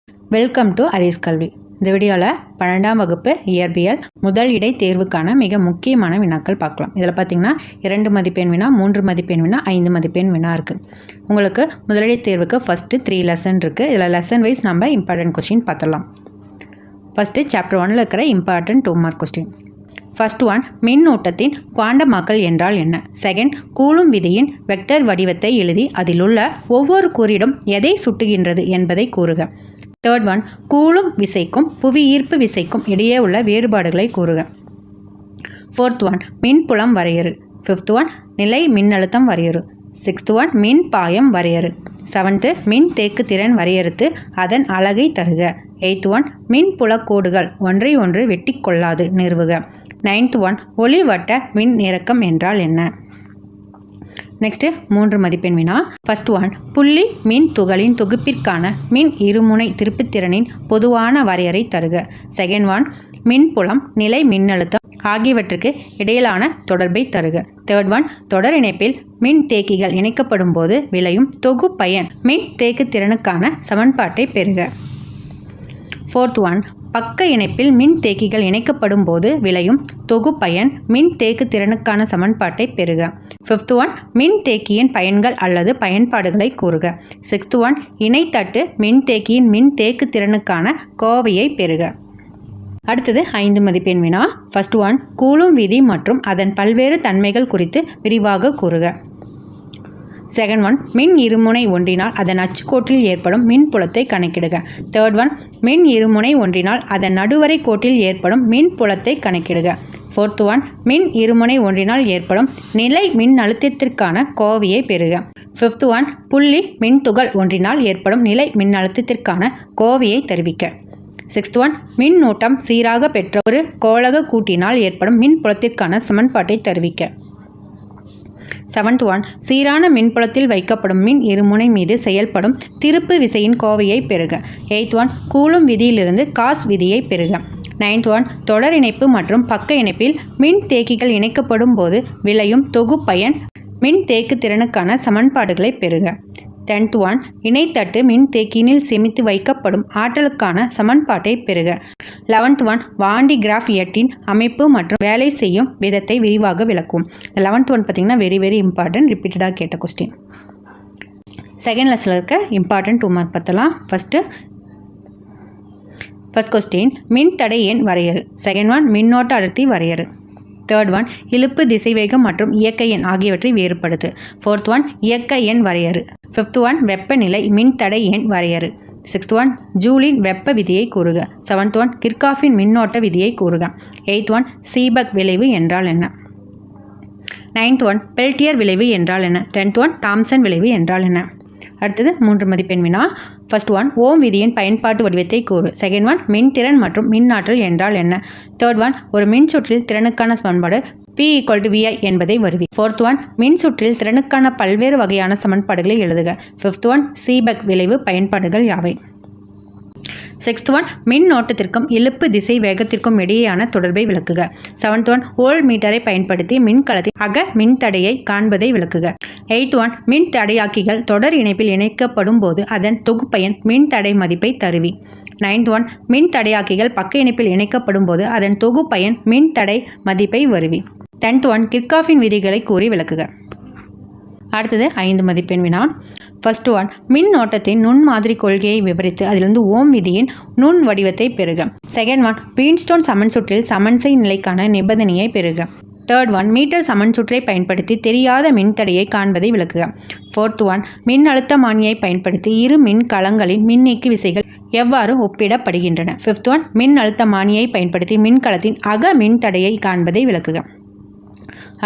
Welcome to அரிஸ் கல்வி. இந்த வீடியோவில் 12ஆம் வகுப்பு இயற்பியல் முதல் இடை தேர்வுக்கான மிக முக்கியமான வினாக்கள் பார்க்கலாம். இதில் பார்த்திங்கன்னா 2 மதிப்பெண் வினா, 3 மதிப்பெண் வினா, 5 மதிப்பெண் வினா இருக்குது. உங்களுக்கு முதலிடை தேர்வுக்கு ஃபஸ்ட்டு 3 லெசன் இருக்குது. இதில் லெசன் வைஸ் நம்ம இம்பார்ட்டன்ட் கொஸ்டின் பார்த்துடலாம். ஃபஸ்ட்டு சாப்டர் 1ல் இருக்கிற important 2 mark question. First one, மின்னூட்டத்தின் குவாண்டமாக்கல் என்றால் என்ன? செகண்ட், கூலும் விதியின் வெக்டர் வடிவத்தை எழுதி அதிலுள்ள ஒவ்வொரு குறியிடும் எதை சுட்டுகின்றது என்பதை கூறுக. தேர்ட் ஒன், கூலும் விசைக்கும் புவி ஈர்ப்பு விசைக்கும் இடையே உள்ள வேறுபாடுகளை கூறுக. ஃபோர்த் ஒன், மின்புலம் வரையறு. ஃபிஃப்த் ஒன், நிலை மின்னழுத்தம் வரையறு. சிக்ஸ்த் ஒன், மின் பாயம் வரையறு. செவன்த்து, மின் தேக்கு திறன் வரையறுத்து அதன் அலகை தருக. எய்த் ஒன், மின் புலக்கோடுகள் ஒன்றை ஒன்று வெட்டி கொள்ளாது நிறுவுக. நைன்த் ஒன், ஒளிவட்ட மின் நிறக்கம் என்றால் என்ன? நெக்ஸ்ட்டு 3 மதிப்பெண் வினா. ஃபர்ஸ்ட் ஒன், புள்ளி மின் துகளின் தொகுப்பிற்கான மின் இருமுனை திருப்புத்திறனின் பொதுவான வரையறை தருக. செகண்ட் ஒன், மின்புலம் நிலை மின்னழுத்தம் ஆகியவற்றுக்கு இடையிலான தொடர்பை தருக. தேர்ட் ஒன், தொடர் இணைப்பில் மின் தேக்கிகள் இணைக்கப்படும் போது விளையும் தொகுப்பயன் மின் தேக்கு திறனுக்கான சமன்பாட்டை பெறுக. ஃபோர்த் ஒன், பக்க இணைப்பில் மின் தேக்கிகள் இணைக்கப்படும் போது விளையும் தொகுப்பயன் மின் தேக்கு திறனுக்கான சமன்பாட்டை பெறுக. ஃபிஃப்த் ஒன், மின் தேக்கியின் பயன்கள் அல்லது பயன்பாடுகளை கூறுக. சிக்ஸ்த் ஒன், இணைத்தட்டு மின் தேக்கியின் மின் தேக்கு திறனுக்கான கோவையை பெறுக. அடுத்தது 5 மதிப்பெண் வினா. ஃபர்ஸ்ட் ஒன், கூலும் விதி மற்றும் அதன் பல்வேறு தன்மைகள் குறித்து விரிவாக கூறுக. செகண்ட் ஒன், மின் இருமுனை ஒன்றினால் அதன் அச்சுக்கோட்டில் ஏற்படும் மின் புலத்தை கணக்கிடுக. தேர்ட் ஒன், மின் இருமுனை ஒன்றினால் அதன் நடுவரை கோட்டில் ஏற்படும் மின் புலத்தை கணக்கிடுக. ஃபோர்த் ஒன், மின் இருமுனை ஒன்றினால் ஏற்படும் நிலை மின் அழுத்தத்திற்கான கோவையை பெறுக. ஃபிஃப்த் ஒன், புள்ளி மின் துகள் ஒன்றினால் ஏற்படும் நிலை மின்னழுத்தத்திற்கான கோவையை தெரிவிக்க. சிக்ஸ்த் ஒன், மின்னூட்டம் சீராக பெற்ற ஒரு கோளக கூட்டினால் ஏற்படும் மின் புலத்திற்கான சமன்பாட்டை தெரிவிக்க. செவன்த் ஒன், சீரான மின்புலத்தில் வைக்கப்படும் மின் இருமுனை மீது செயல்படும் திருப்பு விசையின் கோவையை பெறுக. எய்த் ஒன், கூலும் விதியிலிருந்து காஸ் விதியை பெறுக. நைன்த் ஒன், தொடர் இணைப்பு மற்றும் பக்க இணைப்பில் மின் தேக்கிகள் இணைக்கப்படும் போது விளையும் தொகுப்பயன் மின் தேக்கு திறனுக்கான சமன்பாடுகளை பெறுக. 10th ஒன், இணைத்தட்டு மின் தேக்கினில் சேமித்து வைக்கப்படும் ஆற்றலுக்கான சமன்பாட்டை பெறுக. 11th ஒன், வாண்டி கிராஃப் எட்டின் அமைப்பு மற்றும் வேலை செய்யும் விதத்தை விரிவாக விளக்கும். 11th ஒன் பார்த்திங்கன்னா வெரி இம்பார்ட்டன்ட், ரிப்பீட்டடாக கேட்ட கொஸ்டின். செகண்ட் லெசனில் இருக்க இம்பார்ட்டன்ட் 2 மார்க் பார்த்தலாம். ஃபர்ஸ்ட் கொஸ்டின், மின் தடை எண் வரையறு. செகண்ட் ஒன், மின்னோட்ட அடர்த்தி வரையறு. தேர்ட் ஒன், இழுப்பு திசைவேகம் மற்றும் இயக்க எண் ஆகியவற்றை வேறுபடுத்து. ஃபோர்த் ஒன், இயக்க எண் வரையறு. ஃபிஃப்த் ஒன், வெப்பநிலை மின் தடை எண் வரையறு. சிக்ஸ்த் ஒன், ஜூலின் வெப்ப விதியை கூறுக. செவன்த் ஒன், கிர்காஃபின் மின்னோட்ட விதியை கூறுக. எய்த் ஒன், சீபக் விளைவு என்றால் என்ன? நைன்த் ஒன், பெல்டியர் விளைவு என்றால் என்ன? 10th ஒன், தாம்சன் விளைவு என்றால் என்ன? அடுத்தது 3 மதிப்பெண் வினா. ஃபர்ஸ்ட் ஒன், ஓம் விதியின் பயன்பாட்டு வடிவத்தை கூறு. செகண்ட் ஒன், மின்திறன் மற்றும் மின்னாற்றல் என்றால் என்ன? தேர்ட் ஒன், ஒரு மின் சுற்றில் திறனுக்கான சமன்பாடு P=VI என்பதை வருவி. ஃபோர்த் ஒன், மின் சுற்றில் திறனுக்கான பல்வேறு வகையான சமன்பாடுகளை எழுதுக. ஃபிஃப்த் ஒன், சீபக் விளைவு பயன்பாடுகள் யாவை? சிக்ஸ்த் ஒன், மின்னோட்டத்திற்கும் இழுப்பு திசை வேகத்திற்கும் இடையேயான தொடர்பை விளக்குக. செவன்த் ஒன், வோல்ட் மீட்டரை பயன்படுத்தி மின்கலத்தின் அக மின்தடையை காண்பதை விளக்குக. எய்த் ஒன், மின் தடையாக்கிகள் தொடர் இணைப்பில் இணைக்கப்படும் போது அதன் தொகுப்பயன் மின் தடை மதிப்பை தருவி. நைன்த் ஒன், மின் தடையாக்கிகள் பக்க இணைப்பில் இணைக்கப்படும் போது அதன் தொகுப்பயன் மின் தடை மதிப்பை வருவி. 10th ஒன், கிர்காஃபின் விதிகளை கூறி விளக்குக. அடுத்தது 5 மதிப்பெண் வினா. ஃபர்ஸ்ட் ஒன், மின் ஓட்டத்தின் நுண் மாதிரி கொள்கையை விவரித்து அதிலிருந்து ஓம் விதியின் நுண் வடிவத்தை பெறுக. செகண்ட் ஒன், பீன்ஸ்டோன் சமன் சுற்றில் சமன்சை நிலைக்கான நிபந்தனையை பெறுக. தேர்ட் ஒன், மீட்டர் சமன் சுற்றை பயன்படுத்தி தெரியாத மின்தடையை காண்பதை விளக்குக. ஃபோர்த் ஒன், மின் அழுத்தமானியை பயன்படுத்தி இரு மின் களங்களின் மின்னீக்கு விசைகள் எவ்வாறு ஒப்பிடப்படுகின்றன. ஃபிஃப்த் ஒன், மின் அழுத்தமானியை பயன்படுத்தி மின்கலத்தின் அக மின்தடையை காண்பதை விளக்குக.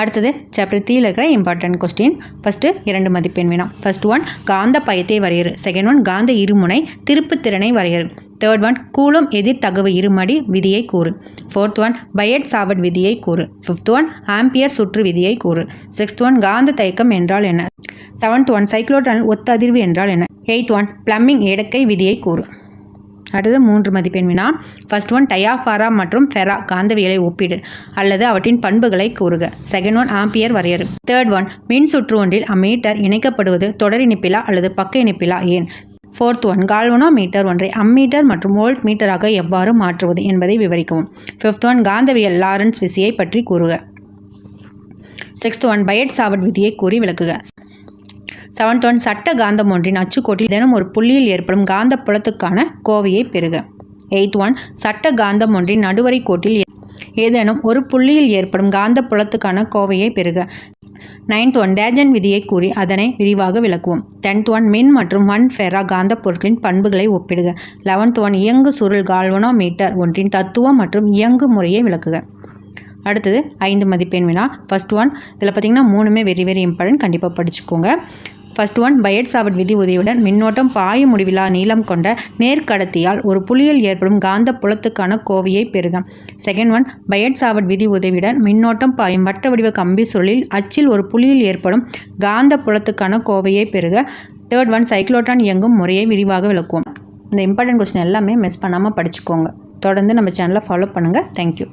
அடுத்தது சாப்டர் 3ல் இருக்கிற இம்பார்ட்டன்ட் கொஸ்டின். ஃபஸ்ட்டு 2 மதிப்பெண் வினா. ஃபர்ஸ்ட் ஒன், காந்த பயத்தை வரையறு. செகண்ட் ஒன், காந்த இருமுனை திருப்புத்திறனை வரையறு. தேர்ட் ஒன், கூலும் எதிர்த்தகவு இருமடி விதியை கூறு. ஃபோர்த் ஒன், பயட் சாவர்ட் விதியை கூறு. ஃபிஃப்த் ஒன், ஆம்பியர் சுற்று விதியை கூறு. சிக்ஸ்த் ஒன், காந்த தயக்கம் என்றால் என்ன? செவன்த் ஒன், சைக்ளோட்ரான் ஒத்த அதிர்வு என்றால் என்ன? எய்த் ஒன், பிளம்பிங் ஏடக்கை விதியை கூறு. அடுத்தது 3 மதிப்பெண் வினா. ஃபர்ஸ்ட் ஒன், டயாஃபாரா மற்றும் ஃபெரா காந்தவியலை ஒப்பிடு அல்லது அவற்றின் பண்புகளை கூறுக. செகண்ட் ஒன், ஆம்பியர் வரையறு. தேர்ட் ஒன், மின் சுற்று ஒன்றில் அம்மீட்டர் இணைக்கப்படுவது தொடர் இணைப்பிலா அல்லது பக்க இணைப்பிலா ஏன்? 4th ஒன் கால்வனோமீட்டர் ஒன்றை அம்மீட்டர் மற்றும் வோல்ட் மீட்டராக எவ்வாறு மாற்றுவது என்பதை விவரிக்கவும். 5th ஒன் காந்தவியல் லாரன்ஸ் விசையை பற்றி கூறுக. 6th ஒன் பயட் சாவர்ட் விதியை கூறி விளக்குக. 7th ஒன் சட்ட காந்தம் ஒன்றின் அச்சுக்கோட்டில் தினம் ஒரு புள்ளியில் ஏற்படும் காந்த புலத்துக்கான கோவையை பெறுக. 8th ஒன் சட்ட காந்தம் ஒன்றின் நடுவரை கோட்டில் ஏதேனும் ஒரு புள்ளியில் ஏற்படும் காந்த புலத்துக்கான கோவையை பெறுக. 9th ஒன் டேஜன் விதியை கூறி அதனை விரிவாக விளக்குவோம். 10th ஒன் மின் மற்றும் ஃபெரா காந்த பொருட்களின் பண்புகளை ஒப்பிடுக. 11th ஒன் இயங்கு சுருள் கால்வனோமீட்டர் ஒன்றின் தத்துவம் மற்றும் இயங்கு முறையை விளக்குக. அடுத்தது 5 மதிப்பெண் வினா. ஃபர்ஸ்ட் ஒன் இதில் பார்த்திங்கன்னா 3மே வெரி இம்பார்ட்டன்ட், கண்டிப்பாக படிச்சுக்கோங்க. ஃபர்ஸ்ட் ஒன் பயட் சாவர்ட் விதி உதவியுடன் மின்னோட்டம் பாய முடிவிலா நீளம் கொண்ட நேர்கடத்தியால் ஒரு புள்ளியில் ஏற்படும் காந்த புலத்துக்கான கோவையை பெறுக. செகண்ட் ஒன் பயட் சாவர்ட் விதி உதவியுடன் மின்னோட்டம் பாயும் வட்ட வடிவ கம்பி சுருளில் அச்சில் ஒரு புள்ளியில் ஏற்படும் காந்த புலத்துக்கான கோவையை பெறுக. தேர்ட் ஒன் சைக்ளோட்ரான் இயங்கும் முறையை விரிவாக விளக்குவோம். இந்த இம்பார்ட்டன்ட் கொஸ்டின் எல்லாமே மிஸ் பண்ணாமல் படிச்சுக்கோங்க. தொடர்ந்து நம்ம சேனலை ஃபாலோ பண்ணுங்கள். தேங்க்யூ.